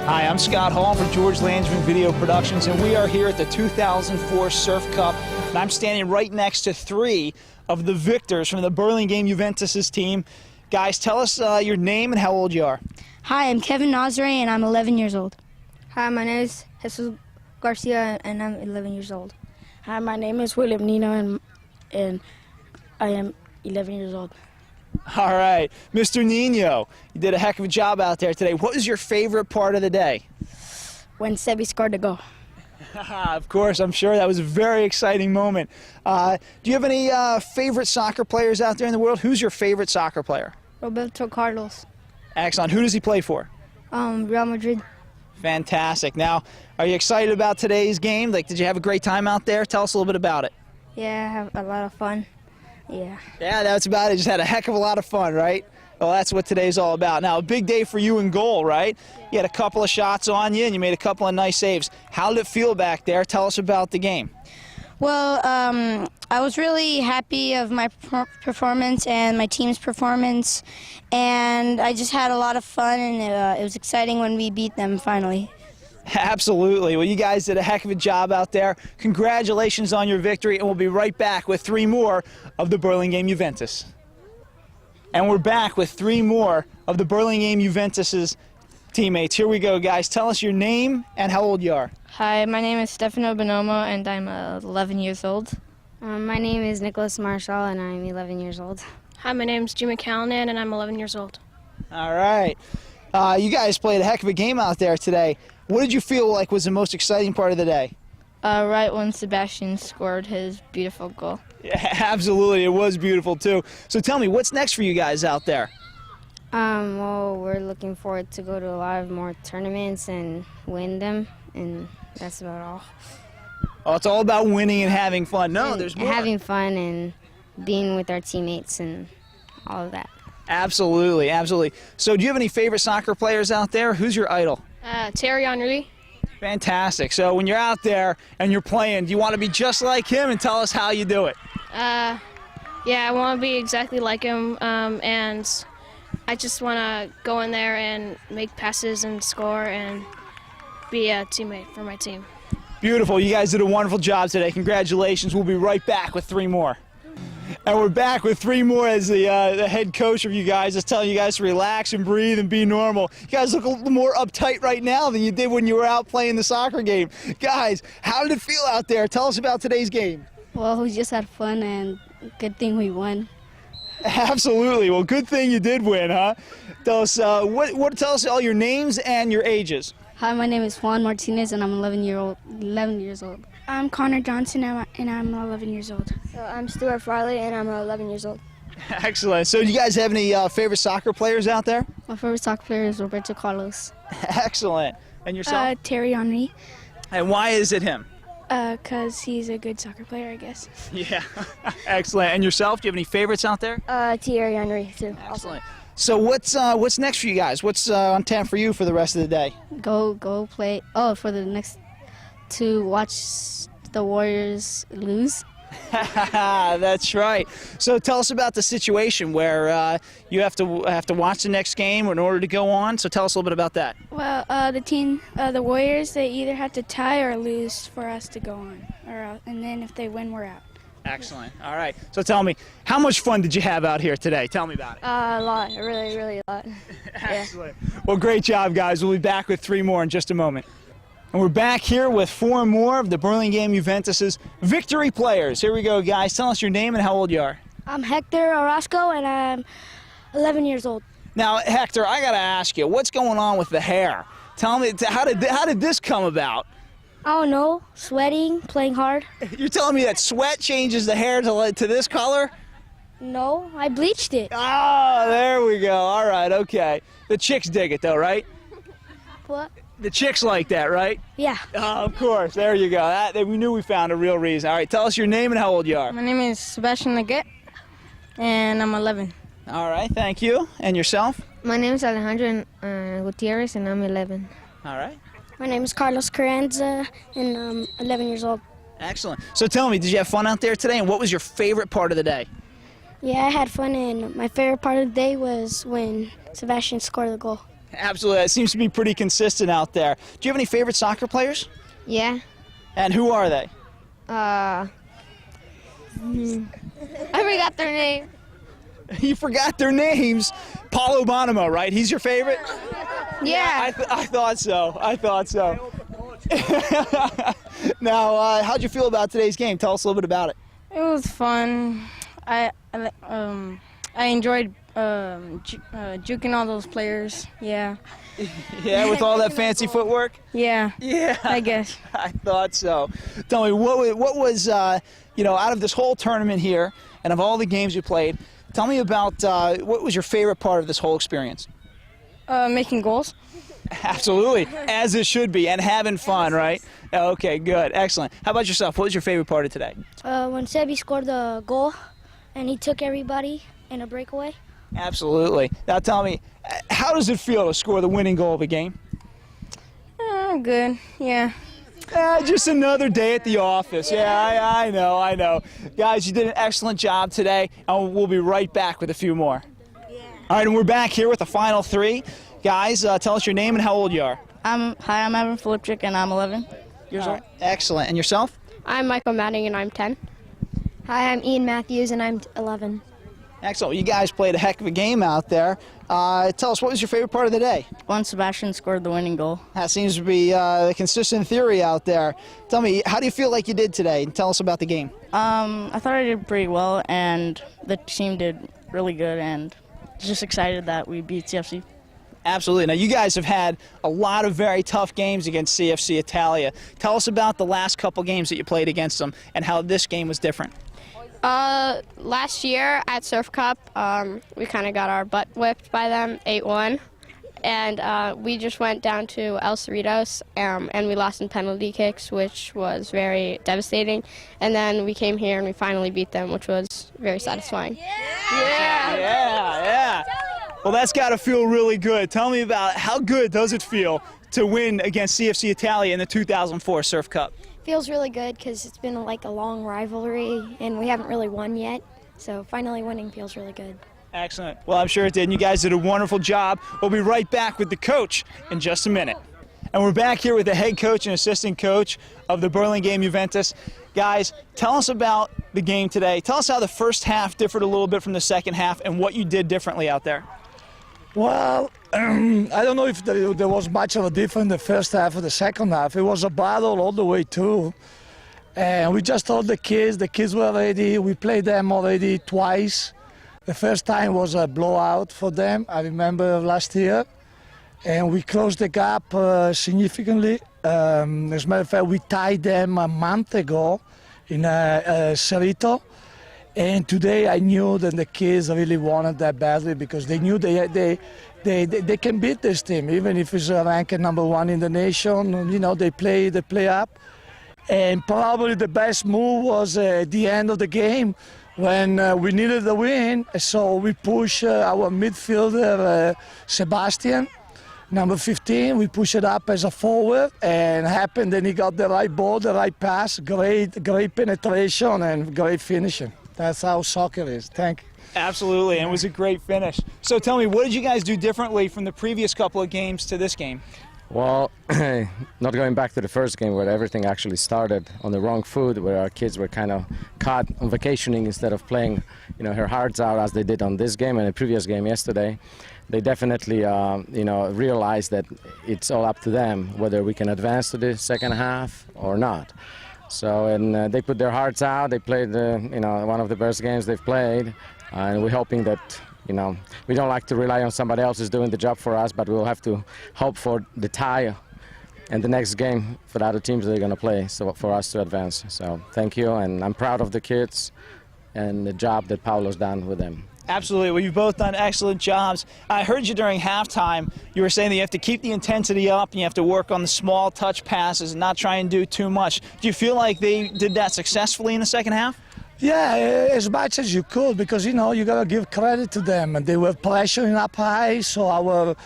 S1: Hi, I'm Scott Hall for George Lansman Video Productions, and we are here at the 2004 Surf Cup. And I'm standing right next to three of the victors from the Burlingame Juventus' team. Guys, tell us your name and how old you are.
S8: Hi, I'm Kevin Nazare, and I'm 11 years old.
S9: Hi, my name is Jesus Garcia, and I'm 11 years old.
S10: Hi, my name is William Nino, and I am 11 years old.
S1: All right, Mr. Nino, you did a heck of a job out there today. What was your favorite part of the day?
S10: When Sebi scored the goal.
S1: Of course, I'm sure that was a very exciting moment. Do you have any favorite soccer players out there in the world? Who's your favorite soccer player?
S9: Roberto Carlos.
S1: Excellent. Who does he play for?
S9: Real Madrid.
S1: Fantastic. Now, are you excited about today's game? Like, did you have a great time out there? Tell us a little bit about it.
S9: Yeah, I have a lot of fun. Yeah.
S1: Yeah, that's about it. Just had a heck of a lot of fun, right? Well, that's what today's all about. Now, a big day for you in goal, right? You had a couple of shots on you, and you made a couple of nice saves. How did it feel back there? Tell us about the game.
S8: Well, I was really happy of my performance and my team's performance, and I just had a lot of fun, and it was exciting when we beat them finally.
S1: Absolutely. Well, you guys did a heck of a job out there. Congratulations on your victory, and we'll be right back with three more of the Burlingame Juventus. And we're back with three more of the Burlingame Juventus's teammates. Here we go, guys. Tell us your name and how old you are.
S11: Hi, my name is Stefano Bonomo, and I'm 11 years old.
S12: My name is Nicholas Marshall, and I'm 11 years old.
S13: Hi, my name's Jimmy Callanan, and I'm 11 years old.
S1: All right. You guys played a heck of a game out there today. What did you feel like was the most exciting part of the day?
S11: Right when Sebastian scored his beautiful goal.
S1: Yeah, absolutely. It was beautiful, too. So tell me, what's next for you guys out there?
S12: Well, we're looking forward to go to a lot of more tournaments and win them, and that's about all.
S1: Oh, it's all about winning and having fun. No,
S12: And
S1: there's more.
S12: having fun and being with our teammates and all of that.
S1: Absolutely, absolutely. So do you have any favorite soccer players out there? Who's your idol?
S13: Thierry Henry.
S1: Fantastic. So when you're out there and you're playing, do you want to be just like him? And tell us how you do it.
S13: Yeah, I want to be exactly like him, and I just want to go in there and make passes and score and be a teammate for my team.
S1: Beautiful. You guys did a wonderful job today. Congratulations. We'll be right back with 3 more. And we're back with 3 more as the head coach of you guys is telling you guys to relax and breathe and be normal. You guys look a little more uptight right now than you did when you were out playing the soccer game. Guys, how did it feel out there? Tell us about today's game.
S10: Well, we just had fun, and good thing we won.
S1: Absolutely. Well, good thing you did win, huh? Tell us tell us all your names and your ages.
S10: Hi, my name is Juan Martinez, and I'm 11 years old.
S9: I'm Connor Johnson, and I'm 11 years old.
S12: I'm Stuart Farley, and I'm 11 years old.
S1: Excellent. So do you guys have any favorite soccer players out there?
S10: My favorite soccer player is Roberto Carlos.
S1: Excellent. And yourself?
S9: Thierry Henry,
S1: And why is it him?
S9: because he's a good soccer player, I guess.
S1: Yeah. Excellent. And yourself? Do you have any favorites out there?
S12: Thierry Henry, too.
S1: Excellent. So what's next for you guys? What's on tap for you for the rest of the day?
S10: Go play. Oh, for the next to watch the Warriors lose.
S1: That's right. So tell us about the situation where you have to watch the next game in order to go on. So tell us a little bit about that.
S9: Well, the Warriors, they either have to tie or lose for us to go on, and then if they win, we're out.
S1: Excellent. All right. So tell me, how much fun did you have out here today? Tell me about it.
S12: A lot, really, really a lot.
S1: Excellent. Well, great job, guys. We'll be back with 3 more in just a moment. And we're back here with 4 more of the Burlingame Juventus' victory players. Here we go, guys. Tell us your name and how old you are.
S9: I'm Hector Orozco, and I'm 11 years old.
S1: Now, Hector, I got to ask you, what's going on with the hair? Tell me, how did this come about?
S9: I don't know, sweating, playing hard.
S1: You're telling me that sweat changes the hair to this color?
S9: No, I bleached it.
S1: Ah, there we go. All right, okay. The chicks dig it, though, right?
S9: What?
S1: The chicks like that, right?
S9: Yeah.
S1: Oh, of course. There you go. We knew we found a real reason. All right, tell us your name and how old you are.
S11: My name is Sebastian Leggett, and I'm 11.
S1: All right, thank you. And yourself?
S12: My name is Alejandro Gutierrez, and I'm 11.
S1: All right.
S9: My name is Carlos Carranza, and I'm 11 years old.
S1: Excellent. So tell me, did you have fun out there today, and what was your favorite part of the day?
S9: Yeah, I had fun, and my favorite part of the day was when Sebastian scored the goal.
S1: Absolutely. That seems to be pretty consistent out there. Do you have any favorite soccer players?
S12: Yeah.
S1: And who are they?
S12: I forgot their name.
S1: You forgot their names. Paulo Bonomo, right? He's your favorite?
S12: Yeah.
S1: I thought so. I thought so. Now, how'd you feel about today's game? Tell us a little bit about it.
S11: It was fun. I enjoyed juking all those players. Yeah.
S1: Yeah, with all that fancy footwork?
S11: Yeah.
S1: Yeah.
S11: I guess.
S1: I thought so. Tell me, what was, out of this whole tournament here and of all the games you played, tell me about what was your favorite part of this whole experience?
S11: Making goals.
S1: Absolutely, as it should be, and having fun, right? Okay, good, excellent. How about yourself? What was your favorite part of today?
S9: When Sebi scored the goal, and he took everybody in a breakaway.
S1: Absolutely. Now tell me, how does it feel to score the winning goal of a game?
S11: Good, yeah.
S1: Just another day at the office. Yeah, I know. Guys, you did an excellent job today, and we'll be right back with a few more. Yeah. All right, and we're back here with the final 3. Guys, tell us your name and how old you are.
S10: Hi, I'm Evan Filipczyk, and I'm 11 years old.
S1: Excellent. And yourself?
S12: I'm Michael Manning, and I'm 10. Hi, I'm Ian Matthews, and I'm 11.
S1: Excellent. You guys played a heck of a game out there. Tell us, what was your favorite part of the day?
S10: When Sebastian scored the winning goal.
S1: That seems to be the consistent theory out there. Tell me, how do you feel like you did today? Tell us about the game.
S10: I thought I did pretty well, and the team did really good, and just excited that we beat CFC.
S1: Absolutely. Now, you guys have had a lot of very tough games against CFC Italia. Tell us about the last couple games that you played against them and how this game was different.
S14: Last year at Surf Cup, we kind of got our butt whipped by them, 8-1. And we just went down to El Cerritos, and we lost in penalty kicks, which was very devastating. And then we came here and we finally beat them, which was very satisfying.
S1: Yeah. Well, that's got to feel really good. Tell me about how good does it feel to win against CFC Italia in the 2004 Surf Cup?
S15: Feels really good because it's been like a long rivalry and we haven't really won yet. So finally winning feels really good.
S1: Excellent. Well, I'm sure it did. And you guys did a wonderful job. We'll be right back with the coach in just a minute. And we're back here with the head coach and assistant coach of the Burlingame Juventus. Guys, tell us about the game today. Tell us how the first half differed a little bit from the second half and what you did differently out there.
S16: Well, I don't know if there was much of a difference in the first half or the second half. It was a battle all the way through. And we just told the kids were ready. We played them already twice. The first time was a blowout for them, I remember last year. And we closed the gap significantly. As a matter of fact, we tied them a month ago in Cerrito. And today I knew that the kids really wanted that badly because they knew they can beat this team, even if it's ranked #1 in the nation. You know, they play up. And probably the best move was at the end of the game when we needed the win. So we pushed our midfielder, Sebastian, number 15. We pushed it up as a forward and happened that he got the right ball, the right pass, great penetration and great finishing. That's how soccer is. Thank you.
S1: Absolutely, and it was a great finish. So tell me, what did you guys do differently from the previous couple of games to this game?
S17: Well, not going back to the first game where everything actually started on the wrong foot, where our kids were kind of caught on vacationing instead of playing, their hearts out as they did on this game and the previous game yesterday. They definitely, realized that it's all up to them whether we can advance to the second half or not. So, and they put their hearts out. They played, one of the best games they've played, and we're hoping that, we don't like to rely on somebody else who's doing the job for us, but we'll have to hope for the tie and the next game for the other teams that are going to play, so for us to advance. So, thank you, and I'm proud of the kids and the job that Paolo's done with them.
S1: Absolutely. Well, you've both done excellent jobs. I heard you during halftime. You were saying that you have to keep the intensity up and you have to work on the small touch passes and not try and do too much. Do you feel like they did that successfully in the second half?
S16: Yeah, as much as you could, because, you got to give credit to them. And they were pressuring up high, so our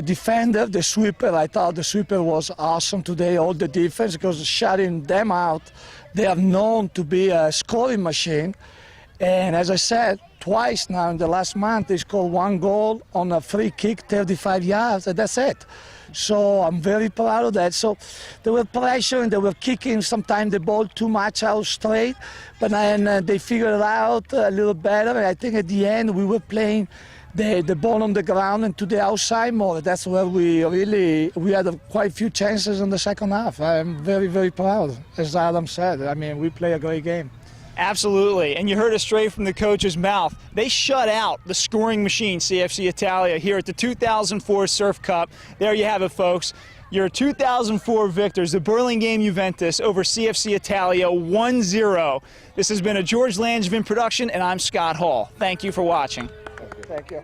S16: defender, the sweeper, I thought the sweeper was awesome today, all the defense, because shutting them out, they are known to be a scoring machine. And as I said, twice now in the last month, they scored 1 goal on a free kick, 35 yards, and that's it. So I'm very proud of that. So they were pressuring, they were kicking sometimes the ball too much out straight, but then they figured it out a little better. And I think at the end we were playing the ball on the ground and to the outside more. That's where we had quite a few chances in the second half. I'm very, very proud, as Adam said. I mean, we play a great game.
S1: Absolutely, and you heard it straight from the coach's mouth. They shut out the scoring machine, CFC Italia, here at the 2004 Surf Cup. There you have it, folks. Your 2004 victors, the Burlingame Juventus, over CFC Italia 1-0. This has been a George Langevin production, and I'm Scott Hall. Thank you for watching.
S16: Thank you.